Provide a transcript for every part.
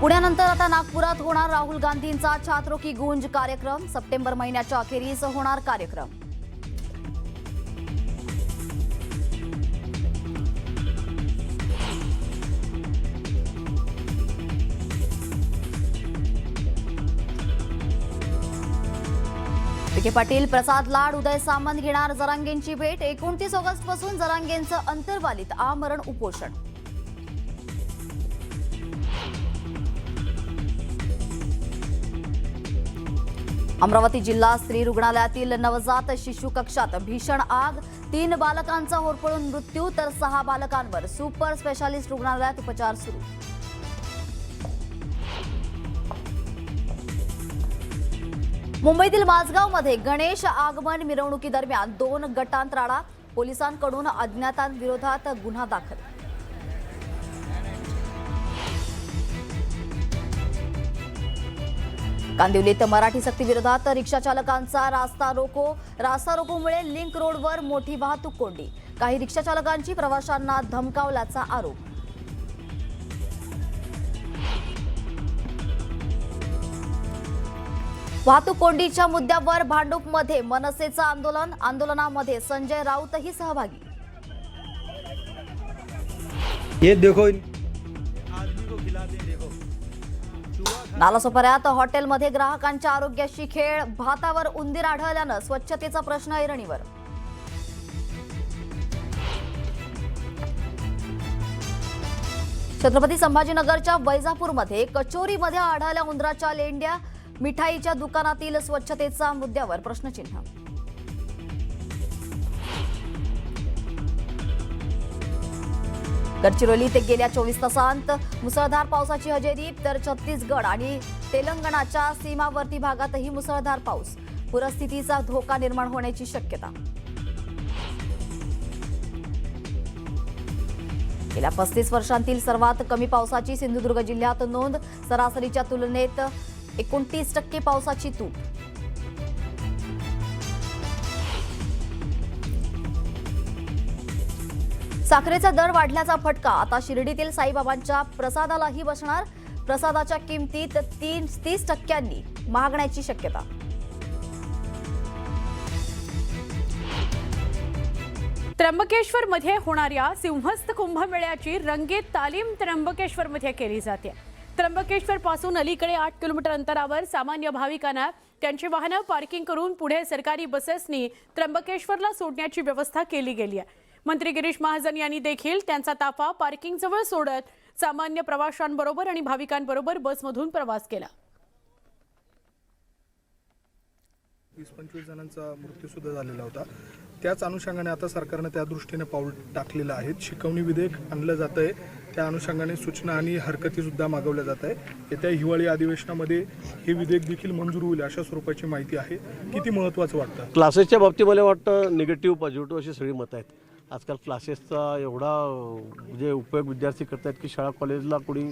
पुण्यानंतर आता नागपुरात होणार राहुल गांधींचा छात्रों की गूंज कार्यक्रम। सप्टेंबर महिन्याच्या अखेरीस होणार कार्यक्रम। विखे पाटील, प्रसाद लाड, उदय सामंत घेणार जरांगेंची भेट। 29 ऑगस्ट पासून जरांगेंचं अंतर्वालीत आमरण उपोषण। अमरावती जिल्हा स्त्री रुग्णालयातील नवजात शिशु कक्षात भीषण आग। 3 बालकांचा होरपळून मृत्यू तर 6 बालकांवर सुपर स्पेशालिस्ट रुग्णालयात उपचार सुरू। मुंबईतील माझगावमध्ये गणेश आगमन मिरवणुकीदरम्यान 2 गटांत राडा। पोलिसांकडून अज्ञातांविरोधात गुन्हा दाखल। कांदिवलीत मराठी सक्तीविरोधात रिक्षा चालकांचा रास्ता रोकोमुळे लिंक रोडवर मोठी वाहतूक कोंडी। काही रिक्षा चालकांची प्रवाशांना धमकावल्याचा आरोप। वाहतूक कोंडीच्या मुद्द्यावर भांडूपमध्ये मनसेचं आंदोलनामध्ये संजय राऊतही सहभागी। ये देखो आदमी को खिलाते देखो। नालासोपाऱ्यात हॉटेलमध्ये ग्राहकांच्या आरोग्याशी खेळ। भातावर उंदीर आढळल्यानं स्वच्छतेचा प्रश्न ऐरणीवर। छत्रपती संभाजीनगरच्या वैजापूरमध्ये कचोरीमध्ये आढळल्या उंदराच्या लेंड्या। मिठाईच्या दुकानातील स्वच्छतेचा मुद्द्यावर प्रश्नचिन्ह। गडचिरोलीत गेल्या 24 तासांत मुसळधार पावसाची हजेरी तर छत्तीसगड आणि तेलंगणाच्या सीमावर्ती भागातही मुसळधार पाऊस। पूरस्थितीचा धोका निर्माण होण्याची शक्यता। गेल्या 35 वर्षांतील सर्वात कमी पावसाची सिंधुदुर्ग जिल्ह्यात नोंद। सरासरीच्या तुलनेत 29% पावसाची तूट। साखरेचा दर वाढल्याचा फटका आता शिर्डीतील साईबाबांच्या प्रसादालाही बसणार। प्रसादाच्या किमतीत 30% महागण्याची शक्यता। त्र्यंबकेश्वर मध्ये होणाऱ्या सिंहस्थ कुंभमेळ्याची रंगीत तालीम त्र्यंबकेश्वर मध्ये केली जाते। त्र्यंबकेश्वर पासून अलीकडे 8 किलोमीटर अंतरावर सामान्य भाविकांना त्यांची वाहनं पार्किंग करून पुढे सरकारी बसेसनी त्र्यंबकेश्वरला सोडण्याची व्यवस्था केली गेली आहे। मंत्री गिरीश महाजन यांनी देखील त्यांचा ताफा पार्किंग जवळ सोडत सामान्य प्रवाशांबरोबर आणि भाविकांबरोबर बसमधून प्रवास केला। 20-25 जणांचा मृत्यू सुद्धा झालेला होता। त्याच अनुषंगाने आता सरकारने त्या दृष्टीने पाऊल टाकलेलं आहे। शिकवणी विधेयक आणलं जात आहे, त्या अनुषंगाने सूचना आणि हरकती सुद्धा मागवल्या जात आहे। येत्या हिवाळी अधिवेशनामध्ये हे विधेयक देखील मंजूर होईल अशा स्वरूपाची माहिती आहे। किती महत्त्वाचं वाटतं? क्लासेसच्या बाबतीत मला वाटतं निगेटिव्ह पॉझिटिव्ह अशी सगळी मतं आहेत। आजकाल क्लासेसचा एवढा म्हणजे उपयोग विद्यार्थी करतात की शाळा कॉलेजला कोणी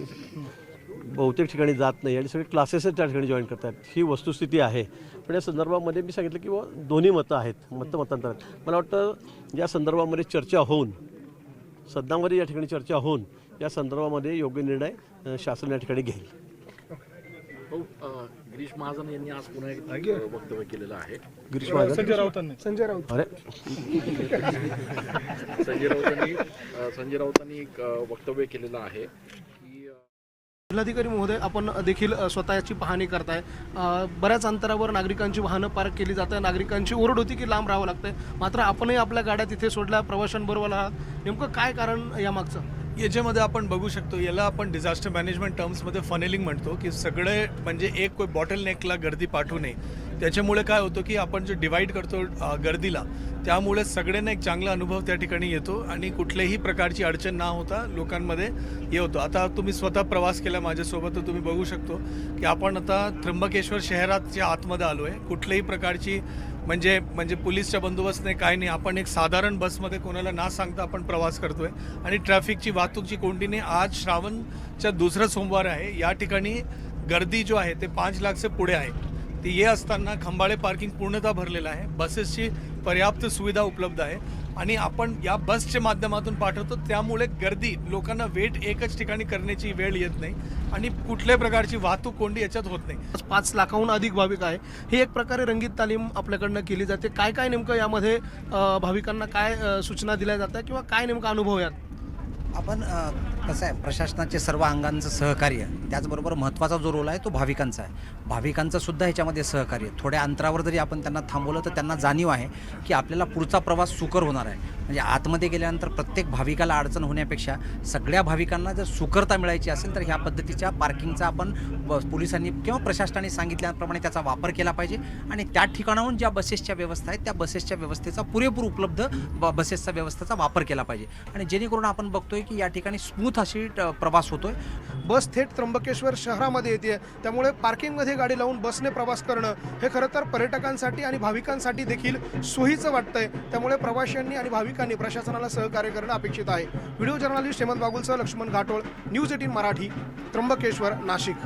बहुतेक ठिकाणी जात नाही आणि सगळे क्लासेसच त्या ठिकाणी जॉईन करतात, ही वस्तुस्थिती आहे। पण या संदर्भामध्ये मी सांगितलं की दोन्ही मतं आहेत, मतांतर आहेत। मला वाटतं या संदर्भामध्ये चर्चा होऊन सदनामध्ये या ठिकाणी चर्चा होऊन या संदर्भामध्ये योग्य निर्णय शासन या ठिकाणी घेईल। गिरीश महाजन यांनी आज पुन्हा एक वक्तव्य केलेलं आहे। गिरीश महाजन संजय राऊत अरे संजय राऊतांनी एक वक्तव्य केलेलं आहे की जिल्हाधिकारी महोदय आपण देखील स्वतःची पाहणी करताय। बऱ्याच अंतरावर नागरिकांची वाहनं पार्क केली जात आहे। नागरिकांची ओरड होती की लांब राहावं लागतंय, मात्र आपणही आपल्या गाड्या तिथे सोडल्या, प्रवाशांबरोबर आहात। नेमकं काय कारण यामागचं? याच्यामध्ये आपण बघू शकतो, याला आपण डिझास्टर मॅनेजमेंट टर्म्समध्ये फनेलिंग म्हणतो की सगळे म्हणजे एक कोई बॉटलनेकला गर्दी पाठवू नये। त्याच्यामुळे काय होतं की आपण जे डिवाईड करतो गर्दीला, त्यामुळे सगळ्यांना एक चांगला अनुभव त्या ठिकाणी येतो आणि कुठल्याही प्रकारची अडचण न होता लोकांमध्ये हे होतं। आता तुम्ही स्वतः प्रवास केला माझ्यासोबत, तर तुम्ही बघू शकतो की आपण आता त्र्यंबकेश्वर शहराच्या आतमध्ये आलो आहे। कुठल्याही प्रकारची म्हणजे पोलीसच्या बंदोबस्त नाही, काय नाही। आपण एक साधारण बसमध्ये कोणाला ना सांगता आपण प्रवास करतोय आणि ट्रॅफिकची वाहतूकची कोंडीने आज श्रावणच्या दुसरा सोमवार आहे। या ठिकाणी गर्दी जो आहे ते 5 लाख से पुढे आहे। ते ये असताना खंबाळे पार्किंग पूर्णतः भरलेलं आहे। बसेसची पर्याप्त सुविधा उपलब्ध आहे। आणि आपण या बसच्या माध्यमातून पाठवतो, त्यामुळे गर्दी लोकांना वेट एकच ठिकाणी करण्याची वेळ येत नाही आणि कुठल्याही प्रकारची वाहतूक कोंडी याच्यात होत नाही. 5 लाखाहून अधिक भाविक आहे. ही एक प्रकारे रंगीत तालीम आपल्याकडनं केली जाते. काय काय नेमकं यामध्ये भाविकांना काय सूचना दिल्या जातात किंवा काय नेमका अनुभव यात? आपण कसं आहे, प्रशासनाचे सर्व अंगांचं सहकार्य, त्याचबरोबर महत्त्वाचा जो रोल आहे तो भाविकांचा आहे. भाविकांचं सुद्धा ह्याच्यामध्ये सहकार्य. थोड्या अंतरावर जरी आपण त्यांना थांबवलं तर त्यांना जाणीव आहे की आपल्याला पुढचा प्रवास सुकर होणार आहे. म्हणजे आतमध्ये गेल्यानंतर प्रत्येक भाविकाला अडचण होण्यापेक्षा सगळ्या भाविकांना जर सुकरता मिळायची असेल तर ह्या पद्धतीच्या पार्किंगचा आपण पोलिसांनी किंवा प्रशासनाने सांगितल्याप्रमाणे त्याचा वापर केला पाहिजे आणि त्या ठिकाणाहून ज्या बसेसच्या व्यवस्था आहेत त्या बसेसच्या व्यवस्थेचा पुरेपूर उपलब्ध बसेसचा व्यवस्थेचा वापर केला पाहिजे आणि जेणेकरून आपण बघतोय की या ठिकाणी स्मूथ अशी प्रवास होतोय. बस थेट त्र्यंबकेश्वर शहरामध्ये येते, त्यामुळे पार्किंगमध्ये गाडी लावून बसने प्रवास करणं हे खरं तर पर्यटकांसाठी आणि भाविकांसाठी देखील सोयीचं वाटतंय. त्यामुळे प्रवाशांनी आणि भाविकांनी प्रशासनाला सहकार्य करणं अपेक्षित आहे. व्हिडिओ जर्नलिस्ट हेमंत बागुलसह लक्ष्मण घाटोळ, न्यूज 18 मराठी, त्र्यंबकेश्वर, नाशिक.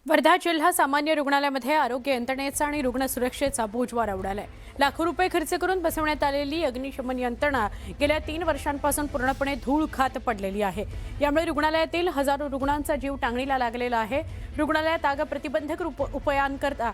वर्धा जिल्हा सामान्य रुग्णालयामध्ये आरोग्य यंत्रणेचा आणि रुग्ण सुरक्षेचा बोजवारा उडालाय. लाखो रुपये खर्च करून बसवण्यात आलेली अग्निशमन यंत्रणा गेल्या 3 वर्षांपासून पूर्णपणे धूळ खात पडलेली आहे. यामुळे रुग्णालयातील हजारो रुग्णांचा जीव टांगणीला लागलेला आहे. रुग्णालयात आग प्रतिबंधक उपायांकरता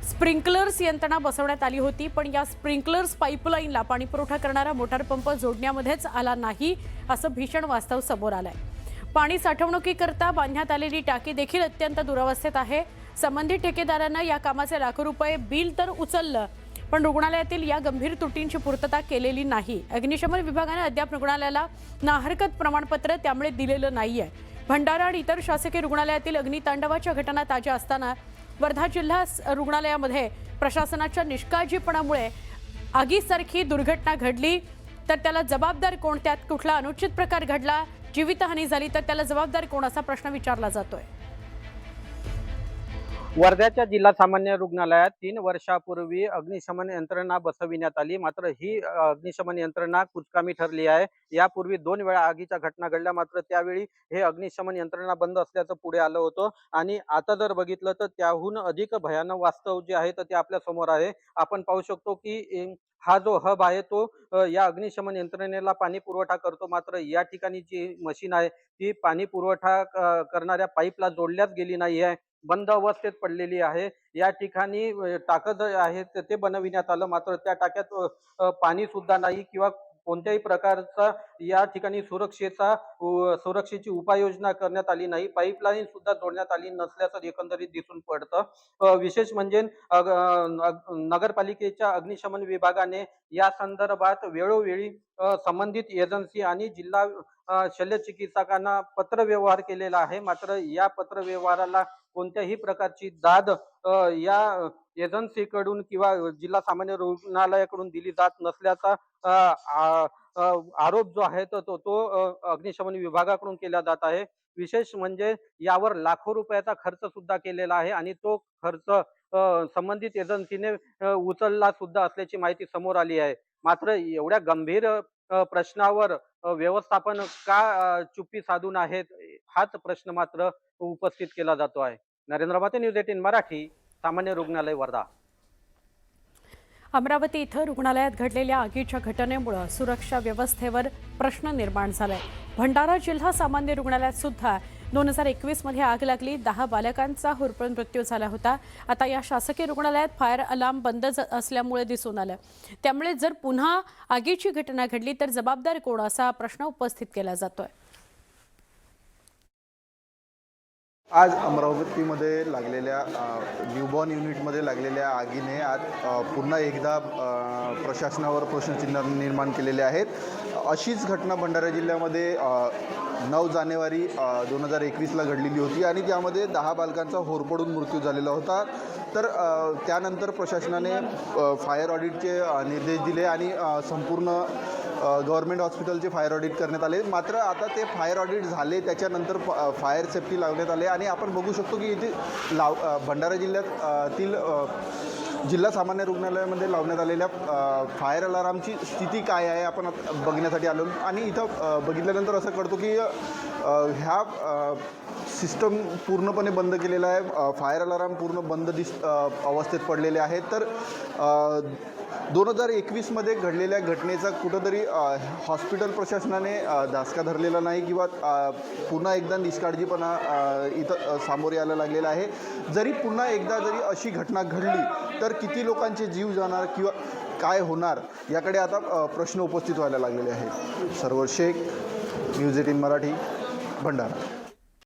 स्प्रिंकलर्स यंत्रणा बसवण्यात आली होती, पण या स्प्रिंकलर्स पाईपलाईनला पाणी पुरवठा करणारा मोटार पंप जोडण्यामध्येच आला नाही, असं भीषण वास्तव समोर आलंय. पाणी साठवणुकीकरता बांधण्यात आलेली टाकी देखील अत्यंत दुरावस्थेत आहे. संबंधित ठेकेदारानं या कामाचे लाखो रुपये बिल तर उचललं, पण रुग्णालयातील या गंभीर त्रुटींची पूर्तता केलेली नाही. अग्निशमन विभागाने अद्याप रुग्णालयाला नाहरकत प्रमाणपत्र त्यामुळे दिलेलं नाहीये. भंडारा आणि इतर शासकीय रुग्णालयातील अग्नितांडवाच्या घटना ताज्या असताना वर्धा जिल्हा रुग्णालयामध्ये प्रशासनाच्या निष्काळजीपणामुळे आगीसारखी दुर्घटना घडली तर त्याला जबाबदार कोण? त्यात कुठला अनुचित प्रकार घडला, जीवितहानी झाली तर त्याला जबाबदार कोण, असा प्रश्न विचारला जातोय. वर्ध्याच्या जिल्हा सामान्य रुग्णालयात 3 वर्षापूर्वी अग्निशमन यंत्रणा बसविण्यात आली, मात्र ही अग्निशमन यंत्रणा कुचकामी ठरली आहे. यापूर्वी 2 वेळा आगीच्या घटना घडल्या, मात्र त्यावेळी हे अग्निशमन यंत्रणा बंद असल्याचं पुढे आलं होतं आणि आता जर बघितलं तर त्याहून अधिक भयानक वास्तव जे आहे तर ते आपल्या समोर आहे. आपण पाहू शकतो की हा जो हब आहे तो या अग्निशमन यंत्रणेला पाणी पुरवठा करतो, मात्र या ठिकाणी जी मशीन आहे ती पाणी पुरवठा करणाऱ्या पाईपला जोडल्याच गेली नाही आहे, बंद अवस्थेत पडलेली आहे. या ठिकाणी टाकं आहे ते बनविण्यात आलं, मात्र त्या टाक्यात पाणी सुद्धा नाही किंवा कोणत्याही प्रकारचा या ठिकाणी सुरक्षेची उपाययोजना करण्यात आली नाही. पाईपलाईन सुद्धा जोडण्यात आली नसल्याचं एकंदरीत दिसून पडतं. विशेष म्हणजे नगरपालिकेच्या अग्निशमन विभागाने या संदर्भात वेळोवेळी संबंधित एजन्सी आणि जिल्हा शल्यचिकित्सकांना पत्रव्यवहार केलेला आहे, मात्र या पत्रव्यवहाराला कोणत्याही प्रकारची दाद या एजन्सीकडून किंवा जिल्हा सामान्य रुग्णालयाकडून दिली जात नसल्याचा आरोप जो आहे तो अग्निशमन विभागाकडून केला जात आहे. विशेष म्हणजे यावर लाखो रुपयाचा खर्च सुद्धा केलेला आहे आणि तो खर्च संबंधित एजन्सीने उचलला सुद्धा असल्याची माहिती समोर आली आहे. मात्र एवढ्या गंभीर प्रश्नावर व्यवस्थापन का चुप्पी साधून आहेत, हाच प्रश्न मात्र उपस्थित केला जातो आहे. नरेंद्र माते, न्यूज 18 मराठी, सामान्य रुग्णालय, वर्धा. अमरावती इथं रुग्णालयात घडलेल्या आगीच्या घटनेमुळे सुरक्षा व्यवस्थेवर प्रश्न निर्माण झालाय. भंडारा जिल्हा सामान्य रुग्णालयात सुद्धा 2021 मध्ये आग लागली. 10 बालकांचा होरपळून मृत्यू झाला होता. आता या शासकीय रुग्णालयात फायर अलार्म बंद असल्यामुळे दिसून आलं. त्यामुळे जर पुन्हा आगीची घटना घडली तर जबाबदार कोण, असा प्रश्न उपस्थित केला जातोय. आज अमरावतीमध्ये लागलेल्या न्यूबॉर्न युनिटमध्ये लागलेल्या आगीने आज पुन्हा एकदा प्रशासनावर प्रश्नचिन्ह निर्माण केलेले आहेत. अशीच घटना भंडारा जिल्ह्यामध्ये 9 जानेवारी 2021ला घडलेली होती आणि त्यामध्ये 10 बालकांचा होरपळून मृत्यू झालेला होता. तर त्यानंतर प्रशासनाने फायर ऑडिटचे निर्देश दिले आणि संपूर्ण गव्हर्मेंट हॉस्पिटलचे फायर ऑडिट करण्यात आले. मात्र आता ते फायर ऑडिट झाले, त्याच्यानंतर फायर सेफ्टी लावण्यात आले आणि आपण बघू शकतो की इथे भंडारा जिल्ह्यातील जिल्हा सामान्य रुग्णालयामध्ये लावण्यात आलेल्या फायर अलार्मची स्थिती काय आहे आपण बघण्यासाठी आलो आणि इथं बघितल्यानंतर असं कळतो की ह्या सिस्टम पूर्णपणे बंद केलेला आहे. फायर अलार्म पूर्ण बंद अवस्थेत पडलेले आहेत. तर 2021मध्ये घडलेल्या घटनेचा कुठंतरी हॉस्पिटल प्रशासनाने धासका धरलेला नाही किंवा पुन्हा एकदा निष्काळजीपणा इथं सामोरे यायला लागलेला आहे. जरी पुन्हा एकदा जरी अशी घटना घडली तर किती लोकांचे जीव जाणार किंवा काय होणार याकडे आता प्रश्न उपस्थित व्हायला लागलेले आहेत. सर्वर शेख, न्यूज 18 मराठी, भंडारा.